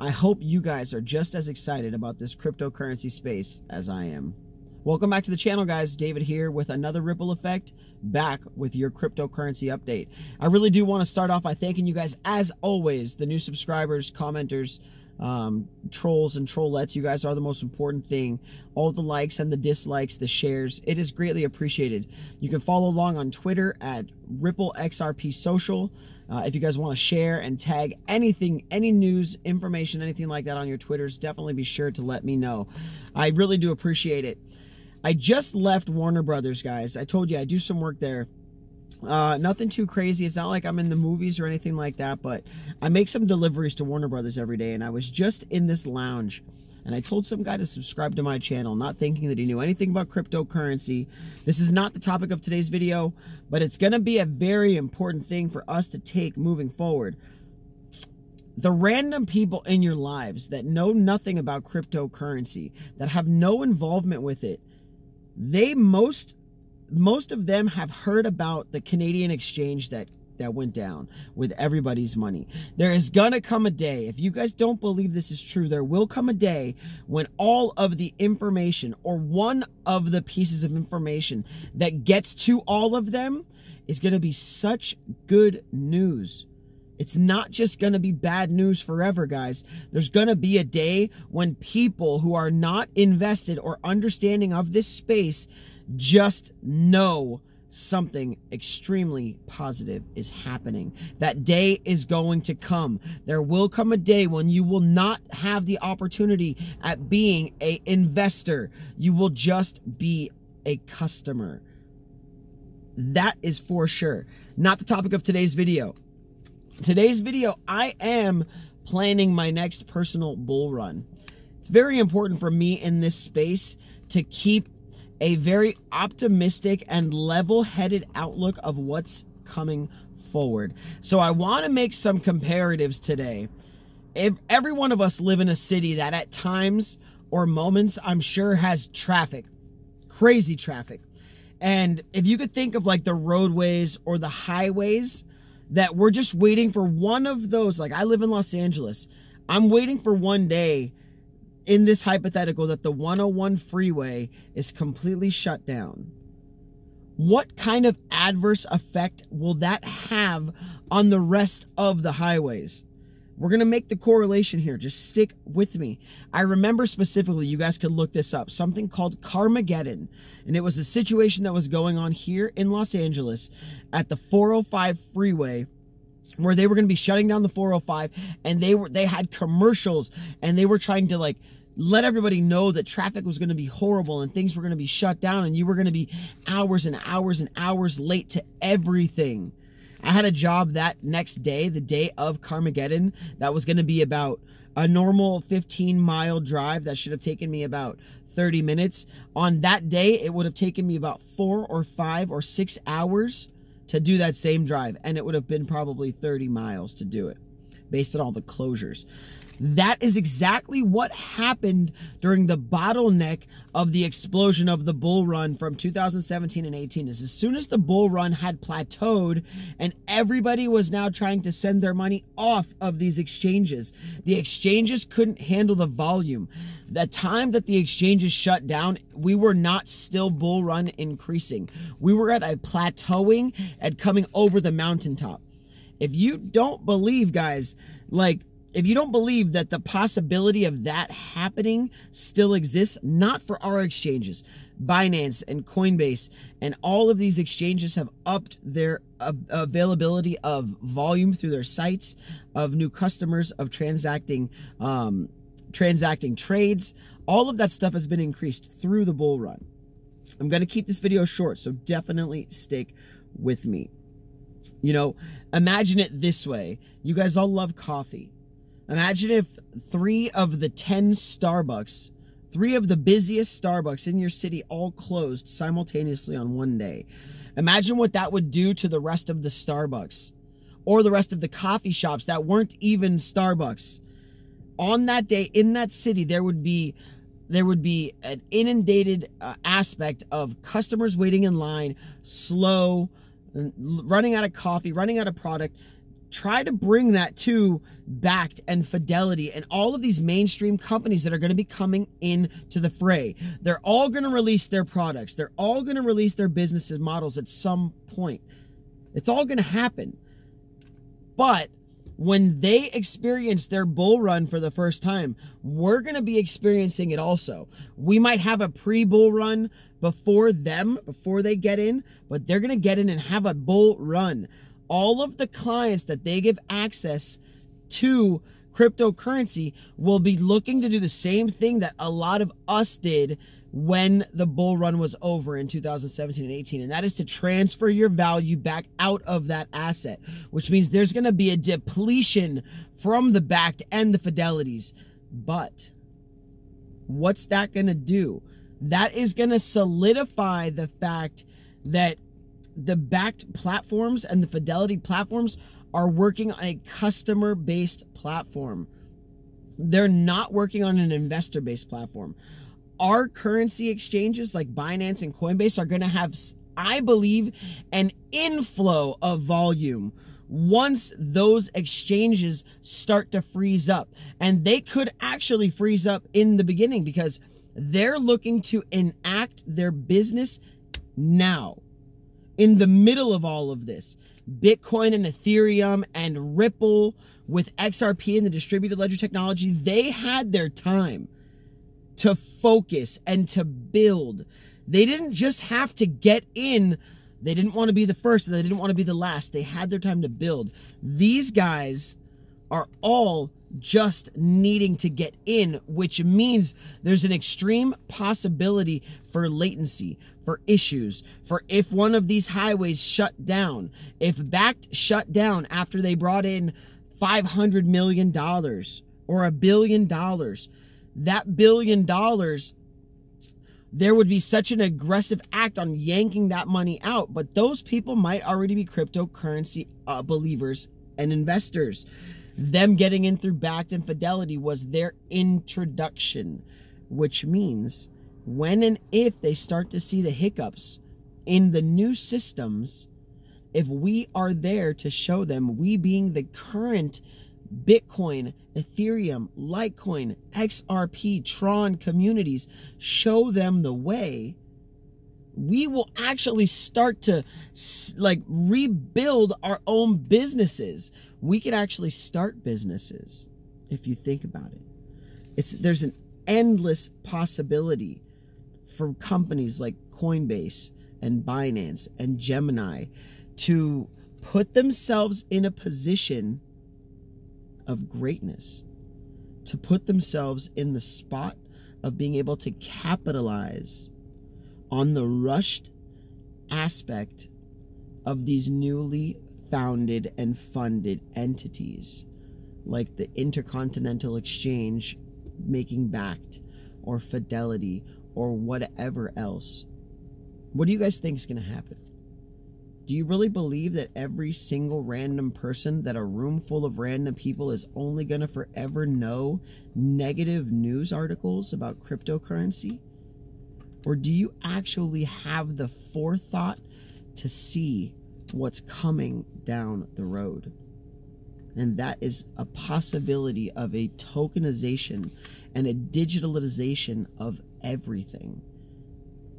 I hope you guys are just as excited about this cryptocurrency space as I am. Welcome back to the channel, guys. David here with another Ripple Effect, back with your cryptocurrency update. I really do want to start off by thanking you guys, as always, the new subscribers, commenters, trolls and trollettes. You guys are the most important thing. All the likes and the dislikes, the shares, it is greatly appreciated. You can follow along on Twitter at RippleXRP Social. If you guys want to share and tag anything, any news, information, anything like that on your Twitters, definitely be sure to let me know. I really do appreciate it. I just left Warner Brothers, guys. I told you I do some work there. Nothing too crazy. It's not like I'm in the movies or anything like that, but I make some deliveries to Warner Brothers every day, and I was just in this lounge, and I told some guy to subscribe to my channel, not thinking that he knew anything about cryptocurrency. This is not the topic of today's video, but it's going to be a very important thing for us to take moving forward. The random people in your lives that know nothing about cryptocurrency, that have no involvement with it, most of them have heard about the Canadian exchange that went down with everybody's money. There is gonna come a day, if you guys don't believe this is true, there will come a day when all of the information, or one of the pieces of information that gets to all of them, is gonna be such good news. It's not just going to be bad news forever, guys. There's going to be a day when people who are not invested or understanding of this space just know something extremely positive is happening. That day is going to come. There will come a day when you will not have the opportunity at being an investor. You will just be a customer. That is for sure. Not the topic of today's video. Today's video, I am planning my next personal bull run. It's very important for me in this space to keep a very optimistic and level-headed outlook of what's coming forward. So I want to make some comparatives today. If every one of us live in a city that at times or moments, I'm sure, has traffic, crazy traffic. And if you could think of like the roadways or the highways, that we're just waiting for one of those. Like, I live in Los Angeles. I'm waiting for one day in this hypothetical that the 101 freeway is completely shut down. What kind of adverse effect will that have on the rest of the highways? We're going to make the correlation here. Just stick with me. I remember specifically, you guys could look this up, something called Carmageddon. And it was a situation that was going on here in Los Angeles at the 405 freeway, where they were going to be shutting down the 405, and they had commercials, and they were trying to like let everybody know that traffic was going to be horrible and things were going to be shut down, and you were going to be hours and hours and hours late to everything. I had a job that next day, the day of Carmageddon, that was going to be about a normal 15-mile drive that should have taken me about 30 minutes. On that day, it would have taken me about 4 or 5 or 6 hours to do that same drive, and it would have been probably 30 miles to do it, based on all the closures. That is exactly what happened during the bottleneck of the explosion of the bull run from 2017 and 18. Is as soon as the bull run had plateaued and everybody was now trying to send their money off of these exchanges, the exchanges couldn't handle the volume. The time that the exchanges shut down, we were not still bull run increasing. We were at a plateauing and coming over the mountaintop. If you don't believe, guys, if you don't believe that the possibility of that happening still exists, not for our exchanges, Binance and Coinbase and all of these exchanges have upped their availability of volume through their sites, of new customers, of transacting trades. All of that stuff has been increased through the bull run. I'm going to keep this video short, so definitely stick with me. You know, imagine it this way. You guys all love coffee. Imagine if 3 of the 10 Starbucks, 3 of the busiest Starbucks in your city all closed simultaneously on one day. Imagine what that would do to the rest of the Starbucks, or the rest of the coffee shops that weren't even Starbucks. On that day, in that city, there would be an inundated aspect of customers waiting in line, slow, running out of coffee, running out of product, try to bring that to Bakkt and Fidelity and all of these mainstream companies that are going to be coming into the fray. They're all going to release their products. They're all going to release their business models at some point. It's all going to happen. But when they experience their bull run for the first time, we're going to be experiencing it also. We might have a pre-bull run before them, before they get in, but they're going to get in and have a bull run. All of the clients that they give access to cryptocurrency will be looking to do the same thing that a lot of us did when the bull run was over in 2017 and 18, and that is to transfer your value back out of that asset, which means there's going to be a depletion from the Bakkt and the Fidelities. But what's that going to do? That is going to solidify the fact that the Bakkt platforms and the Fidelity platforms are working on a customer-based platform. They're not working on an investor-based platform. Our currency exchanges like Binance and Coinbase are going to have, I believe, an inflow of volume once those exchanges start to freeze up. And they could actually freeze up in the beginning because they're looking to enact their business now. In the middle of all of this, Bitcoin and Ethereum and Ripple with XRP and the distributed ledger technology, they had their time to focus and to build. They didn't just have to get in. They didn't want to be the first and they didn't want to be the last. They had their time to build. These guys are all just needing to get in, which means there's an extreme possibility for latency, for issues, for if one of these highways shut down, if Bakkt shut down after they brought in $500 million or $1 billion, that $1 billion, there would be such an aggressive act on yanking that money out. But those people might already be cryptocurrency believers and investors. Them getting in through Bakkt and Fidelity was their introduction, which means when and if they start to see the hiccups in the new systems, if we are there to show them, we being the current Bitcoin, Ethereum, Litecoin, XRP, Tron communities, show them the way, we will actually start to like rebuild our own businesses. We could actually start businesses if you think about it. There's an endless possibility for companies like Coinbase and Binance and Gemini to put themselves in a position of greatness, to put themselves in the spot of being able to capitalize on the rushed aspect of these newly founded and funded entities like the Intercontinental Exchange making Bakkt or Fidelity or whatever else. What do you guys think is going to happen? Do you really believe that every single random person, that a room full of random people is only going to forever know negative news articles about cryptocurrency? Or do you actually have the forethought to see what's coming down the road? And that is a possibility of a tokenization and a digitalization of everything,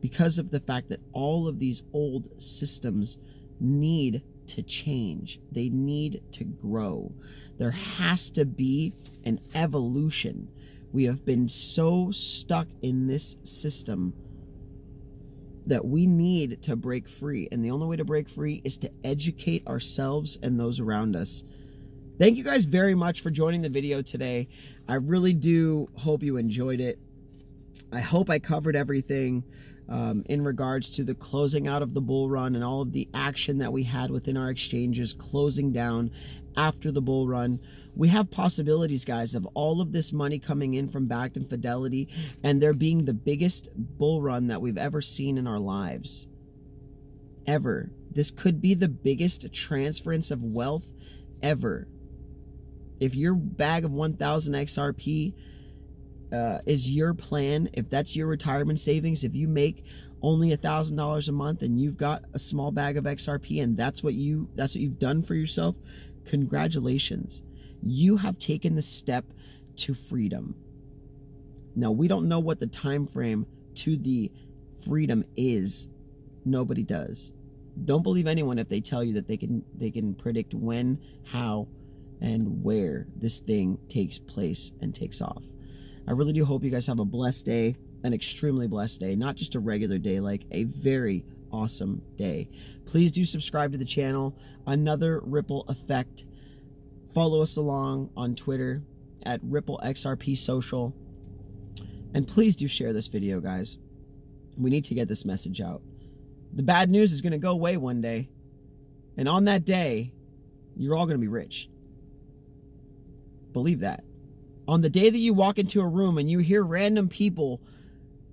because of the fact that all of these old systems need to change. They need to grow. There has to be an evolution. We have been so stuck in this system that we need to break free. And the only way to break free is to educate ourselves and those around us. Thank you guys very much for joining the video today. I really do hope you enjoyed it. I hope I covered everything in regards to the closing out of the bull run and all of the action that we had within our exchanges closing down after the bull run. We have possibilities, guys, of all of this money coming in from Bakkt and Fidelity and there being the biggest bull run that we've ever seen in our lives. Ever. This could be the biggest transference of wealth ever. If your bag of 1,000 XRP is your plan, if that's your retirement savings, if you make only $1,000 a month and you've got a small bag of XRP and that's what you've done for yourself, Congratulations. You have taken the step to freedom. Now, we don't know what the time frame to the freedom is. Nobody does. Don't believe anyone if they tell you that they can predict when, how, and where this thing takes place and takes off. I really do hope you guys have a blessed day, an extremely blessed day, not just a regular day, like a very awesome day. Please do subscribe to the channel. Another Ripple Effect. Follow us along on Twitter at RippleXRP Social. And please do share this video, guys. We need to get this message out. The bad news is going to go away one day. And on that day, you're all going to be rich. Believe that. On the day that you walk into a room and you hear random people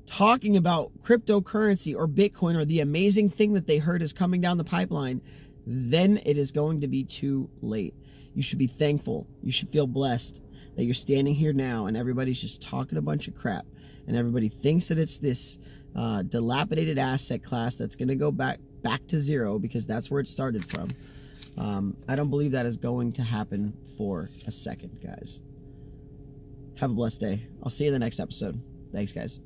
talking about cryptocurrency or Bitcoin or the amazing thing that they heard is coming down the pipeline, then it is going to be too late. You should be thankful. You should feel blessed that you're standing here now and everybody's just talking a bunch of crap. And everybody thinks that it's this dilapidated asset class that's going to go back to zero because that's where it started from. I don't believe that is going to happen for a second, guys. Have a blessed day. I'll see you in the next episode. Thanks, guys.